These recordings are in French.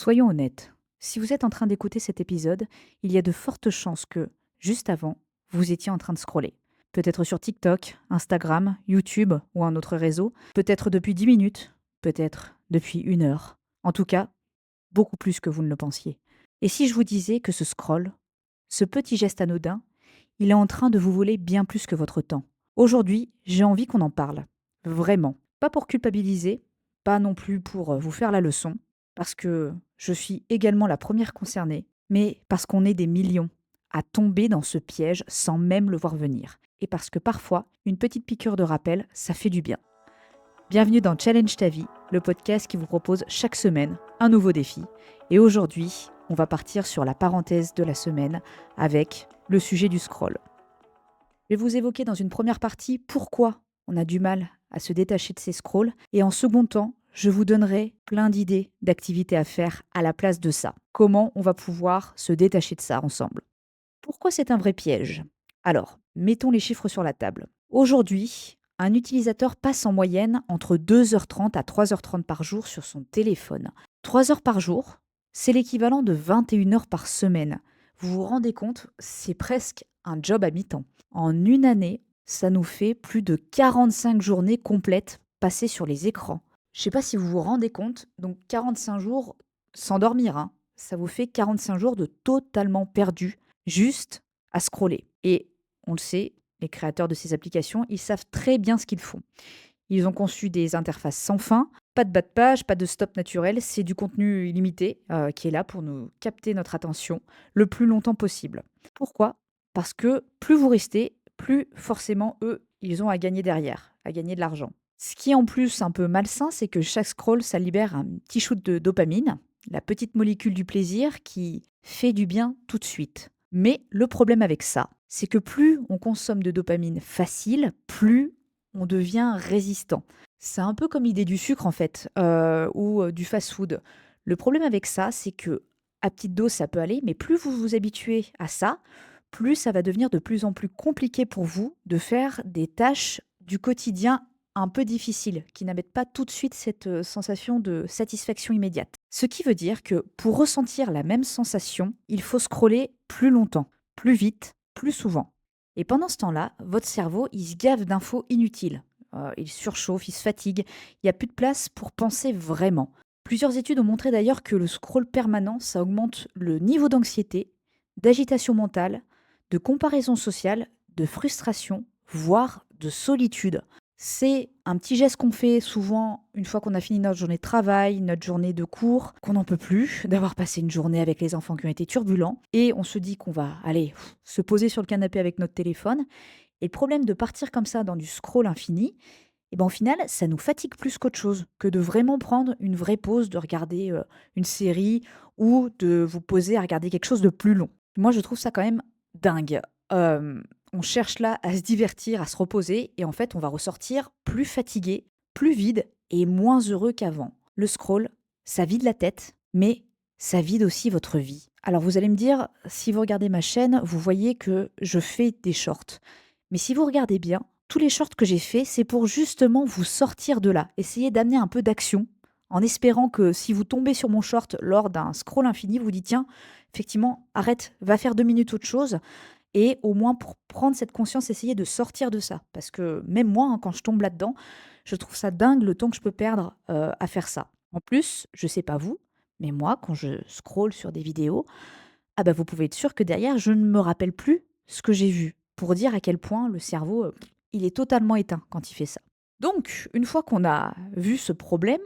Soyons honnêtes, si vous êtes en train d'écouter cet épisode, il y a de fortes chances que, juste avant, vous étiez en train de scroller. Peut-être sur TikTok, Instagram, YouTube ou un autre réseau, peut-être depuis 10 minutes, peut-être depuis 1 heure. En tout cas, beaucoup plus que vous ne le pensiez. Et si je vous disais que ce scroll, ce petit geste anodin, il est en train de vous voler bien plus que votre temps. Aujourd'hui, j'ai envie qu'on en parle. Vraiment. Pas pour culpabiliser, pas non plus pour vous faire la leçon, parce que je suis également la première concernée, mais parce qu'on est des millions à tomber dans ce piège sans même le voir venir. Et parce que parfois, une petite piqûre de rappel, ça fait du bien. Bienvenue dans Challenge ta vie, le podcast qui vous propose chaque semaine un nouveau défi. Et aujourd'hui, on va partir sur la parenthèse de la semaine avec le sujet du scroll. Je vais vous évoquer dans une première partie pourquoi on a du mal à se détacher de ces scrolls. Et en second temps, je vous donnerai plein d'idées d'activités à faire à la place de ça. Comment on va pouvoir se détacher de ça ensemble. Pourquoi c'est un vrai piège? Alors, mettons les chiffres sur la table. Aujourd'hui, un utilisateur passe en moyenne entre 2h30 à 3h30 par jour sur son téléphone. 3 heures par jour, c'est l'équivalent de 21 heures par semaine. Vous vous rendez compte, c'est presque un job à mi-temps. En une année, ça nous fait plus de 45 journées complètes passées sur les écrans. Je ne sais pas si vous vous rendez compte, donc 45 jours sans dormir, hein. Ça vous fait 45 jours de totalement perdu juste à scroller. Et on le sait, les créateurs de ces applications, ils savent très bien ce qu'ils font. Ils ont conçu des interfaces sans fin, pas de bas de page, pas de stop naturel, c'est du contenu illimité qui est là pour nous capter notre attention le plus longtemps possible. Pourquoi? Parce que plus vous restez, plus forcément eux, ils ont à gagner derrière, à gagner de l'argent. Ce qui est en plus un peu malsain, c'est que chaque scroll, ça libère un petit shoot de dopamine, la petite molécule du plaisir qui fait du bien tout de suite. Mais le problème avec ça, c'est que plus on consomme de dopamine facile, plus on devient résistant. C'est un peu comme l'idée du sucre en fait, ou du fast-food. Le problème avec ça, c'est que à petite dose, ça peut aller, mais plus vous vous habituez à ça, plus ça va devenir de plus en plus compliqué pour vous de faire des tâches du quotidien un peu difficiles, qui n'amènent pas tout de suite cette sensation de satisfaction immédiate. Ce qui veut dire que pour ressentir la même sensation, il faut scroller plus longtemps, plus vite, plus souvent. Et pendant ce temps-là, votre cerveau, il se gave d'infos inutiles. Il surchauffe, il se fatigue, il n'y a plus de place pour penser vraiment. Plusieurs études ont montré d'ailleurs que le scroll permanent, ça augmente le niveau d'anxiété, d'agitation mentale, de comparaison sociale, de frustration, voire de solitude. C'est un petit geste qu'on fait souvent une fois qu'on a fini notre journée de travail, notre journée de cours, qu'on n'en peut plus d'avoir passé une journée avec les enfants qui ont été turbulents, et on se dit qu'on va aller se poser sur le canapé avec notre téléphone. Et le problème de partir comme ça dans du scroll infini, et ben au final, ça nous fatigue plus qu'autre chose, que de vraiment prendre une vraie pause, de regarder une série ou de vous poser à regarder quelque chose de plus long. Moi, je trouve ça quand même dingue. On cherche là à se divertir, à se reposer, et en fait, on va ressortir plus fatigué, plus vide et moins heureux qu'avant. Le scroll, ça vide la tête, mais ça vide aussi votre vie. Alors vous allez me dire, si vous regardez ma chaîne, vous voyez que je fais des shorts. Mais si vous regardez bien, tous les shorts que j'ai faits, c'est pour justement vous sortir de là, essayer d'amener un peu d'action, en espérant que si vous tombez sur mon short lors d'un scroll infini, vous dites tiens, effectivement, arrête, va faire 2 minutes autre chose, et au moins pour prendre cette conscience, essayer de sortir de ça. Parce que même moi, hein, quand je tombe là-dedans, je trouve ça dingue le temps que je peux perdre à faire ça. En plus, je sais pas vous, mais moi, quand je scroll sur des vidéos, ah bah vous pouvez être sûr que derrière, je ne me rappelle plus ce que j'ai vu. Pour dire à quel point le cerveau, il est totalement éteint quand il fait ça. Donc, une fois qu'on a vu ce problème,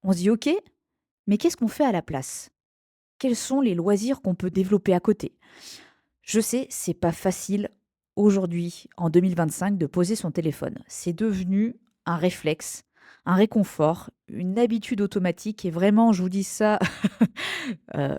on se dit ok, mais qu'est-ce qu'on fait à la place? Quels sont les loisirs qu'on peut développer à côté? Je sais, c'est pas facile aujourd'hui, en 2025, de poser son téléphone. C'est devenu un réflexe, un réconfort, une habitude automatique, et vraiment, je vous dis ça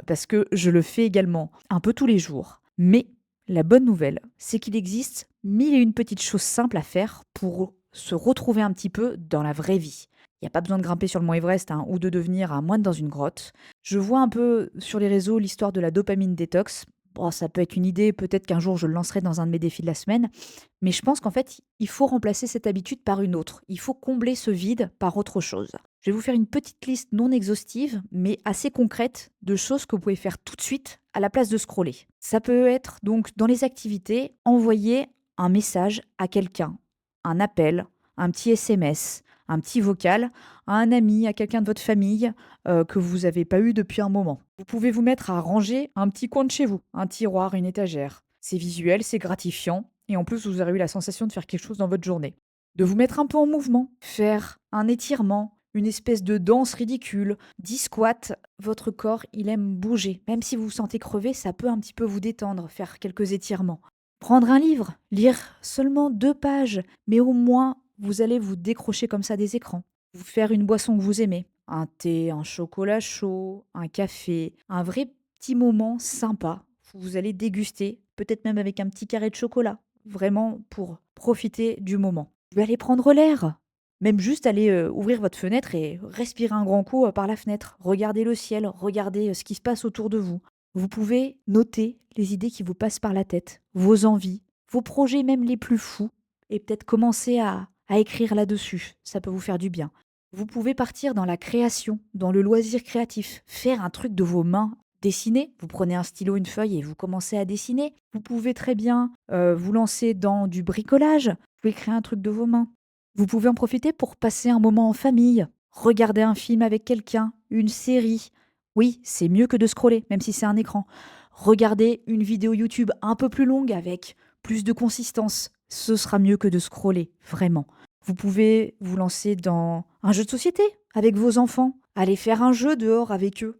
parce que je le fais également un peu tous les jours. Mais la bonne nouvelle, c'est qu'il existe mille et une petites choses simples à faire pour se retrouver un petit peu dans la vraie vie. Il n'y a pas besoin de grimper sur le mont Everest, hein, ou de devenir un moine dans une grotte. Je vois un peu sur les réseaux l'histoire de la dopamine détox. Bon, ça peut être une idée, peut-être qu'un jour je le lancerai dans un de mes défis de la semaine, mais je pense qu'en fait, il faut remplacer cette habitude par une autre. Il faut combler ce vide par autre chose. Je vais vous faire une petite liste non exhaustive, mais assez concrète de choses que vous pouvez faire tout de suite à la place de scroller. Ça peut être donc dans les activités, envoyer un message à quelqu'un, un appel, un petit SMS, un petit vocal à un ami, à quelqu'un de votre famille que vous n'avez pas eu depuis un moment. Vous pouvez vous mettre à ranger un petit coin de chez vous, un tiroir, une étagère. C'est visuel, c'est gratifiant, et en plus vous aurez eu la sensation de faire quelque chose dans votre journée. De vous mettre un peu en mouvement, faire un étirement, une espèce de danse ridicule, 10 squats. Votre corps, il aime bouger. Même si vous vous sentez crevé, ça peut un petit peu vous détendre, faire quelques étirements. Prendre un livre, lire seulement 2 pages, mais au moins vous allez vous décrocher comme ça des écrans. Vous faire une boisson que vous aimez, un thé, un chocolat chaud, un café, un vrai petit moment sympa. Vous allez déguster, peut-être même avec un petit carré de chocolat, vraiment pour profiter du moment. Vous allez prendre l'air, même juste aller ouvrir votre fenêtre et respirer un grand coup par la fenêtre. Regardez le ciel, regardez ce qui se passe autour de vous. Vous pouvez noter les idées qui vous passent par la tête, vos envies, vos projets même les plus fous, et peut-être commencer à écrire là-dessus. Ça peut vous faire du bien. Vous pouvez partir dans la création, dans le loisir créatif, faire un truc de vos mains. Dessiner, vous prenez un stylo, une feuille et vous commencez à dessiner. Vous pouvez très bien vous lancer dans du bricolage. Vous pouvez créer un truc de vos mains. Vous pouvez en profiter pour passer un moment en famille, regarder un film avec quelqu'un, une série. Oui, c'est mieux que de scroller, même si c'est un écran. Regardez une vidéo YouTube un peu plus longue avec plus de consistance. Ce sera mieux que de scroller, vraiment. Vous pouvez vous lancer dans un jeu de société avec vos enfants, aller faire un jeu dehors avec eux.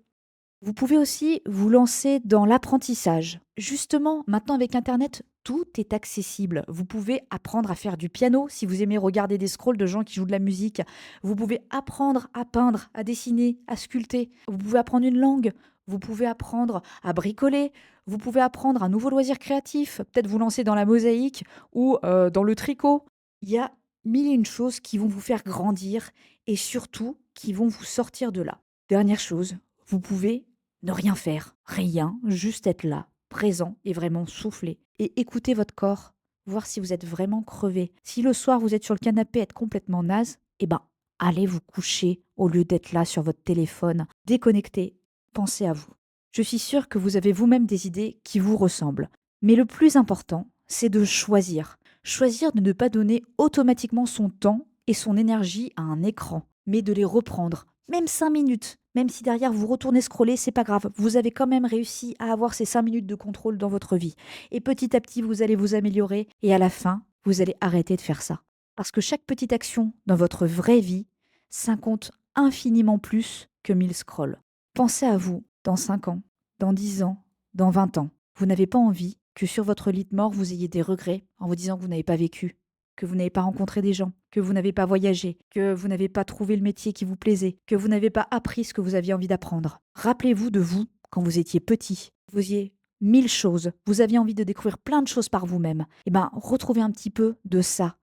Vous pouvez aussi vous lancer dans l'apprentissage. Justement, maintenant avec Internet, tout est accessible. Vous pouvez apprendre à faire du piano si vous aimez regarder des scrolls de gens qui jouent de la musique. Vous pouvez apprendre à peindre, à dessiner, à sculpter. Vous pouvez apprendre une langue. Vous pouvez apprendre à bricoler. Vous pouvez apprendre un nouveau loisir créatif. Peut-être vous lancer dans la mosaïque ou dans le tricot. Il y a mille et une choses qui vont vous faire grandir et surtout qui vont vous sortir de là. Dernière chose, vous pouvez ne rien faire, rien, juste être là, présent et vraiment souffler. Et écouter votre corps, voir si vous êtes vraiment crevé. Si le soir vous êtes sur le canapé être complètement naze, eh ben, allez vous coucher au lieu d'être là sur votre téléphone. Déconnectez, pensez à vous. Je suis sûre que vous avez vous-même des idées qui vous ressemblent. Mais le plus important, c'est de choisir. Choisir de ne pas donner automatiquement son temps et son énergie à un écran, mais de les reprendre, même 5 minutes. Même si derrière vous retournez scroller, c'est pas grave. Vous avez quand même réussi à avoir ces 5 minutes de contrôle dans votre vie. Et petit à petit, vous allez vous améliorer. Et à la fin, vous allez arrêter de faire ça. Parce que chaque petite action dans votre vraie vie, ça compte infiniment plus que 1000 scrolls. Pensez à vous dans 5 ans, dans 10 ans, dans 20 ans. Vous n'avez pas envie que sur votre lit de mort, vous ayez des regrets en vous disant que vous n'avez pas vécu, que vous n'avez pas rencontré des gens, que vous n'avez pas voyagé, que vous n'avez pas trouvé le métier qui vous plaisait, que vous n'avez pas appris ce que vous aviez envie d'apprendre. Rappelez-vous de vous quand vous étiez petit. Vous faisiez 1000 choses, vous aviez envie de découvrir plein de choses par vous-même. Eh bien, retrouvez un petit peu de ça.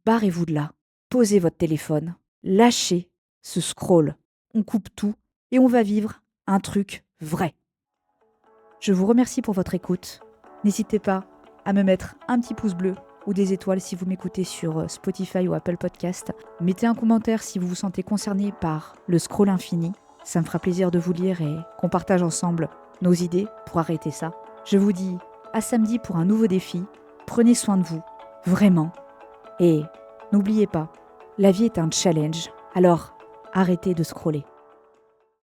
Barrez-vous de là. Posez votre téléphone. Lâchez ce scroll. On coupe tout et on va vivre un truc vrai. Je vous remercie pour votre écoute. N'hésitez pas à me mettre un petit pouce bleu ou des étoiles si vous m'écoutez sur Spotify ou Apple Podcast. Mettez un commentaire si vous vous sentez concerné par le scroll infini. Ça me fera plaisir de vous lire et qu'on partage ensemble nos idées pour arrêter ça. Je vous dis à samedi pour un nouveau défi. Prenez soin de vous, vraiment. Et n'oubliez pas, la vie est un challenge. Alors, arrêtez de scroller.